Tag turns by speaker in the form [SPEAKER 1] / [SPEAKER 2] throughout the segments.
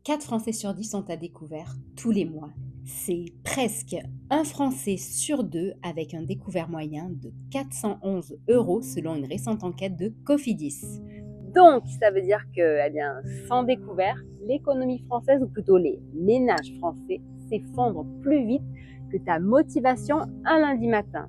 [SPEAKER 1] 4 Français sur 10 sont à découvert tous les mois. C'est presque un Français sur 2 avec un découvert moyen de 411 € selon une récente enquête de Cofidis.
[SPEAKER 2] Donc, ça veut dire que, sans découvert, l'économie française, ou plutôt les ménages français, s'effondrent plus vite que ta motivation un lundi matin.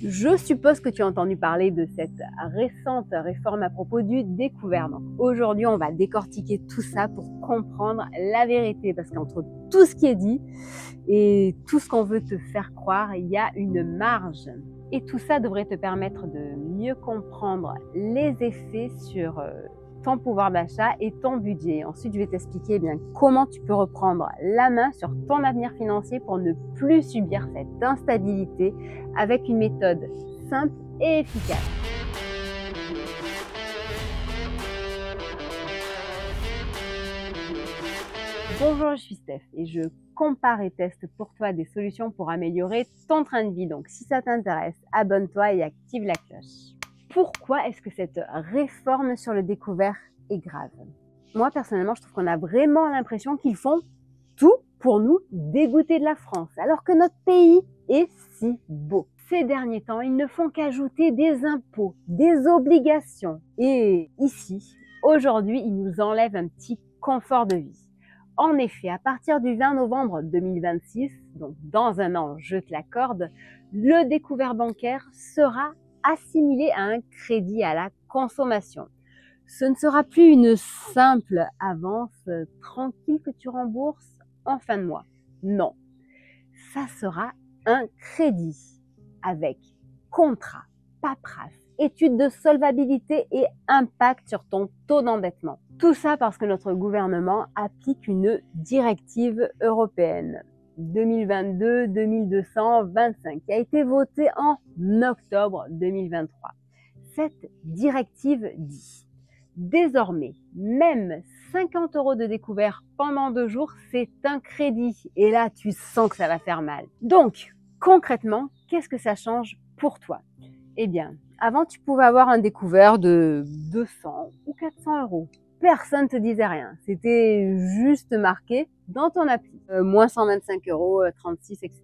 [SPEAKER 2] Je suppose que tu as entendu parler de cette récente réforme à propos du découvert. Donc aujourd'hui, on va décortiquer tout ça pour comprendre la vérité. Parce qu'entre tout ce qui est dit et tout ce qu'on veut te faire croire, il y a une marge. Et tout ça devrait te permettre de mieux comprendre les effets sur ton pouvoir d'achat et ton budget. Ensuite, je vais t'expliquer comment tu peux reprendre la main sur ton avenir financier pour ne plus subir cette instabilité avec une méthode simple et efficace. Bonjour, je suis Steph et je compare et teste pour toi des solutions pour améliorer ton train de vie. Donc, si ça t'intéresse, abonne-toi et active la cloche. Pourquoi est-ce que cette réforme sur le découvert est grave? Moi, personnellement, je trouve qu'on a vraiment l'impression qu'ils font tout pour nous dégoûter de la France, alors que notre pays est si beau. Ces derniers temps, ils ne font qu'ajouter des impôts, des obligations. Et ici, aujourd'hui, ils nous enlèvent un petit confort de vie. En effet, à partir du 20 novembre 2026, donc dans un an, je te l'accorde, le découvert bancaire sera assimilé à un crédit à la consommation. Ce ne sera plus une simple avance tranquille que tu rembourses en fin de mois. Non, ça sera un crédit avec contrat, paperasse, étude de solvabilité et impact sur ton taux d'endettement. Tout ça parce que notre gouvernement applique une directive européenne 2022-2225 qui a été votée en octobre 2023. Cette directive dit désormais, même 50 € de découvert pendant 2 jours, c'est un crédit. Et là, tu sens que ça va faire mal. Donc, concrètement, qu'est-ce que ça change pour toi? Eh bien, avant, tu pouvais avoir un découvert de 200 ou 400 €. Personne ne te disait rien. C'était juste marqué dans ton appli. Moins 125 €, 36, etc.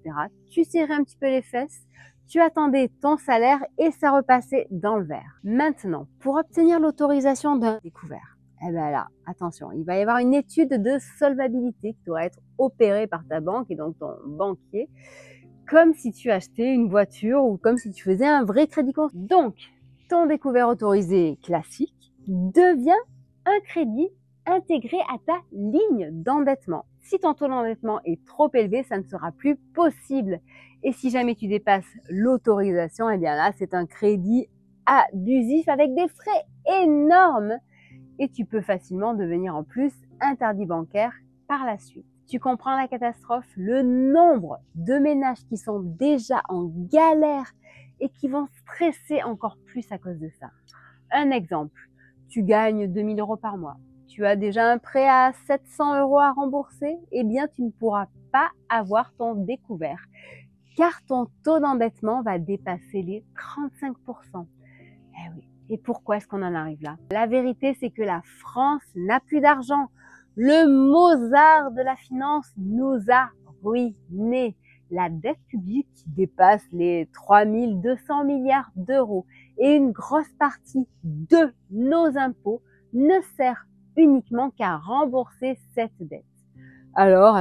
[SPEAKER 2] Tu serrais un petit peu les fesses, tu attendais ton salaire et ça repassait dans le vert. Maintenant, pour obtenir l'autorisation d'un découvert, eh ben là, attention, il va y avoir une étude de solvabilité qui doit être opérée par ta banque et donc ton banquier, comme si tu achetais une voiture ou comme si tu faisais un vrai crédit conso. Donc, ton découvert autorisé classique devient un crédit intégré à ta ligne d'endettement. Si ton taux d'endettement est trop élevé, ça ne sera plus possible. Et si jamais tu dépasses l'autorisation, eh bien là, c'est un crédit abusif avec des frais énormes. Et tu peux facilement devenir en plus interdit bancaire par la suite. Tu comprends la catastrophe? Le nombre de ménages qui sont déjà en galère et qui vont stresser encore plus à cause de ça. Un exemple, tu gagnes 2000 € par mois. Tu as déjà un prêt à 700 € à rembourser, eh bien tu ne pourras pas avoir ton découvert car ton taux d'endettement va dépasser les 35%. Eh oui. Et pourquoi est-ce qu'on en arrive là? La vérité, c'est que la France n'a plus d'argent. Le Mozart de la finance nous a ruinés. La dette publique qui dépasse les 3200 milliards d'euros et une grosse partie de nos impôts ne sert uniquement qu'à rembourser cette dette. Alors,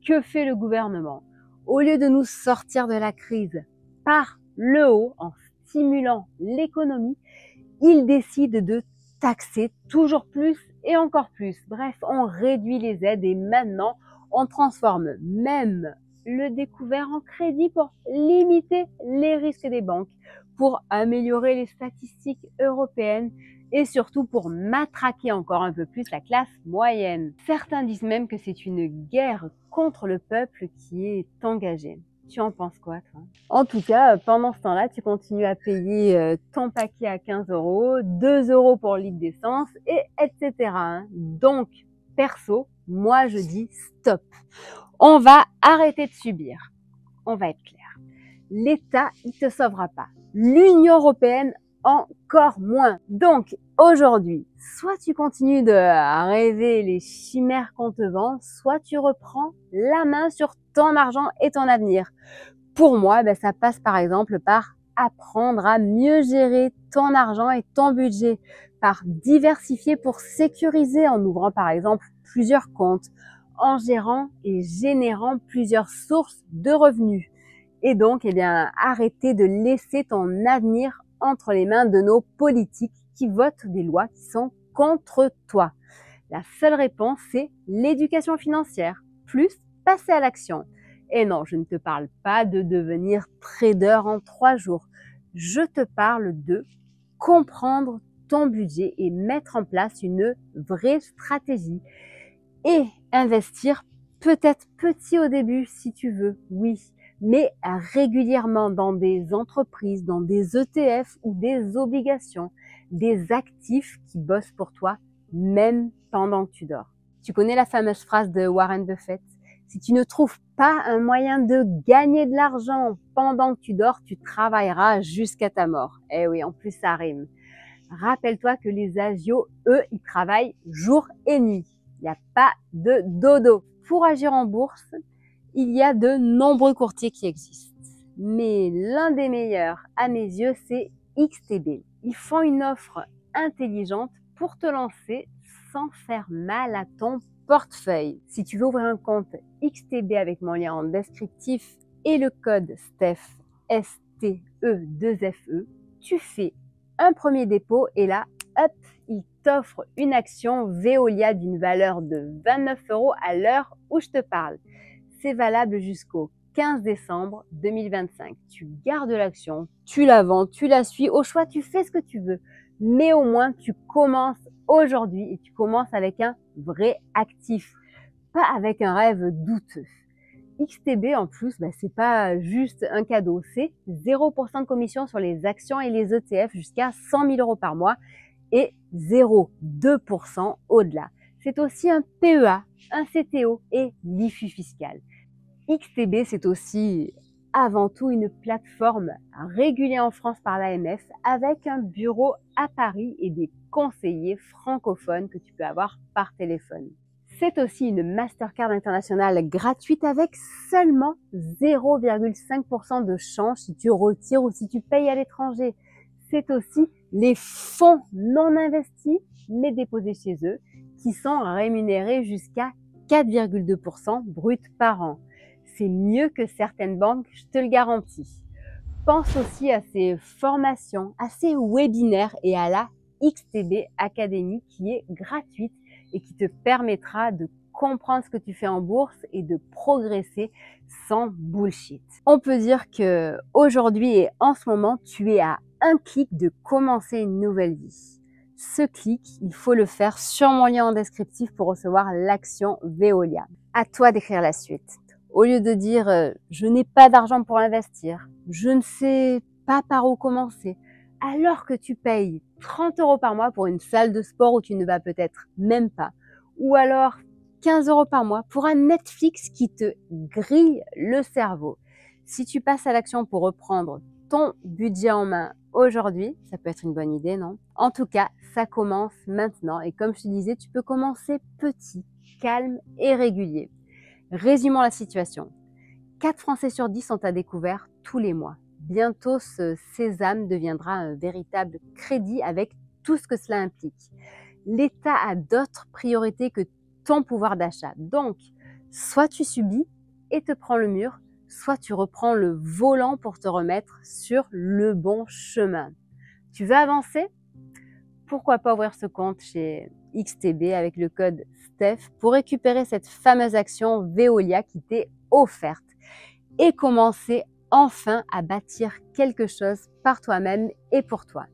[SPEAKER 2] que fait le gouvernement? Au lieu de nous sortir de la crise par le haut en stimulant l'économie, il décide de taxer toujours plus et encore plus. Bref, on réduit les aides et maintenant, on transforme même le découvert en crédit pour limiter les risques des banques, pour améliorer les statistiques européennes et surtout pour matraquer encore un peu plus la classe moyenne. Certains disent même que c'est une guerre contre le peuple qui est engagée. Tu en penses quoi, toi? En tout cas, pendant ce temps-là, tu continues à payer ton paquet à 15 €, 2 € pour le litre d'essence, et etc. Donc, perso, moi je dis stop. On va arrêter de subir. On va être clair. L'État, il te sauvera pas. L'Union européenne, encore moins. Donc aujourd'hui, soit tu continues de rêver les chimères qu'on te vend, soit tu reprends la main sur ton argent et ton avenir. Pour moi, ça passe par exemple par apprendre à mieux gérer ton argent et ton budget, par diversifier pour sécuriser en ouvrant par exemple plusieurs comptes, en gérant et générant plusieurs sources de revenus. Et donc, arrêter de laisser ton avenir entre les mains de nos politiques qui votent des lois qui sont contre toi. La seule réponse, c'est l'éducation financière, plus passer à l'action. Et non, je ne te parle pas de devenir trader en 3 jours. Je te parle de comprendre ton budget et mettre en place une vraie stratégie. Et investir, peut-être petit au début si tu veux, oui, mais régulièrement dans des entreprises, dans des ETF ou des obligations, des actifs qui bossent pour toi même pendant que tu dors. Tu connais la fameuse phrase de Warren Buffett? Si tu ne trouves pas un moyen de gagner de l'argent pendant que tu dors, tu travailleras jusqu'à ta mort. Eh oui, en plus ça rime. Rappelle-toi que les agios, eux, ils travaillent jour et nuit. Il n'y a pas de dodo. Pour agir en bourse, il y a de nombreux courtiers qui existent. Mais l'un des meilleurs, à mes yeux, c'est XTB. Ils font une offre intelligente pour te lancer sans faire mal à ton portefeuille. Si tu veux ouvrir un compte XTB avec mon lien en descriptif et le code STEFE, STE2FE, tu fais un premier dépôt et là, hop, il t'offre une action Veolia d'une valeur de 29 € à l'heure où je te parle. C'est valable jusqu'au 15 décembre 2025. Tu gardes l'action, tu la vends, tu la suis, au choix, tu fais ce que tu veux. Mais au moins, tu commences aujourd'hui et tu commences avec un vrai actif, pas avec un rêve douteux. XTB en plus, c'est pas juste un cadeau, c'est 0% de commission sur les actions et les ETF jusqu'à 100 000 € par mois et 0,2% au-delà. C'est aussi un PEA, un CTO et l'IFI fiscal. XTB, c'est aussi avant tout une plateforme régulée en France par l'AMF avec un bureau à Paris et des conseillers francophones que tu peux avoir par téléphone. C'est aussi une Mastercard internationale gratuite avec seulement 0,5% de change si tu retires ou si tu payes à l'étranger. C'est aussi les fonds non investis mais déposés chez eux qui sont rémunérés jusqu'à 4,2% brut par an. C'est mieux que certaines banques, je te le garantis. Pense aussi à ces formations, à ces webinaires et à la XTB Academy qui est gratuite et qui te permettra de comprendre ce que tu fais en bourse et de progresser sans bullshit. On peut dire que aujourd'hui et en ce moment, tu es à un clic de commencer une nouvelle vie. Ce clic, il faut le faire sur mon lien en descriptif pour recevoir l'action Veolia. À toi d'écrire la suite. Au lieu de dire je n'ai pas d'argent pour investir, je ne sais pas par où commencer, alors que tu payes 30 € par mois pour une salle de sport où tu ne vas peut-être même pas, ou alors 15 € par mois pour un Netflix qui te grille le cerveau. Si tu passes à l'action pour reprendre ton budget en main aujourd'hui, ça peut être une bonne idée, non? En tout cas, ça commence maintenant et comme je te disais, tu peux commencer petit, calme et régulier. Résumons la situation. 4 Français sur 10 sont à découvert tous les mois. Bientôt, ce sésame deviendra un véritable crédit avec tout ce que cela implique. L'État a d'autres priorités que ton pouvoir d'achat. Donc, soit tu subis et te prends le mur, soit tu reprends le volant pour te remettre sur le bon chemin. Tu veux avancer? Pourquoi pas ouvrir ce compte chez XTB avec le code STEF pour récupérer cette fameuse action Veolia qui t'est offerte et commencer enfin à bâtir quelque chose par toi-même et pour toi.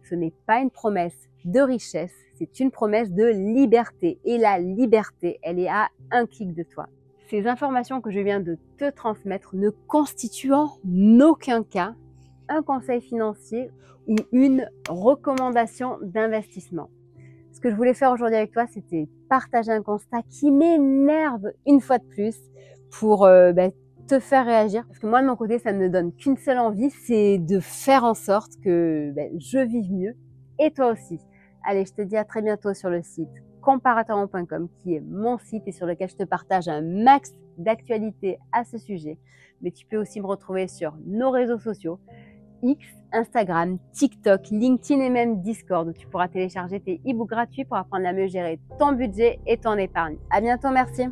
[SPEAKER 2] Ce n'est pas une promesse de richesse, c'est une promesse de liberté. Et la liberté, elle est à un clic de toi. Ces informations que je viens de te transmettre ne constituent en aucun cas un conseil financier ou une recommandation d'investissement. Ce que je voulais faire aujourd'hui avec toi, c'était partager un constat qui m'énerve une fois de plus pour te faire réagir. Parce que moi, de mon côté, ça ne me donne qu'une seule envie, c'est de faire en sorte que je vive mieux et toi aussi. Allez, je te dis à très bientôt sur le site comparatorhome.com qui est mon site et sur lequel je te partage un max d'actualités à ce sujet. Mais tu peux aussi me retrouver sur nos réseaux sociaux, X, Instagram, TikTok, LinkedIn et même Discord où tu pourras télécharger tes e-books gratuits pour apprendre à mieux gérer ton budget et ton épargne. À bientôt, merci.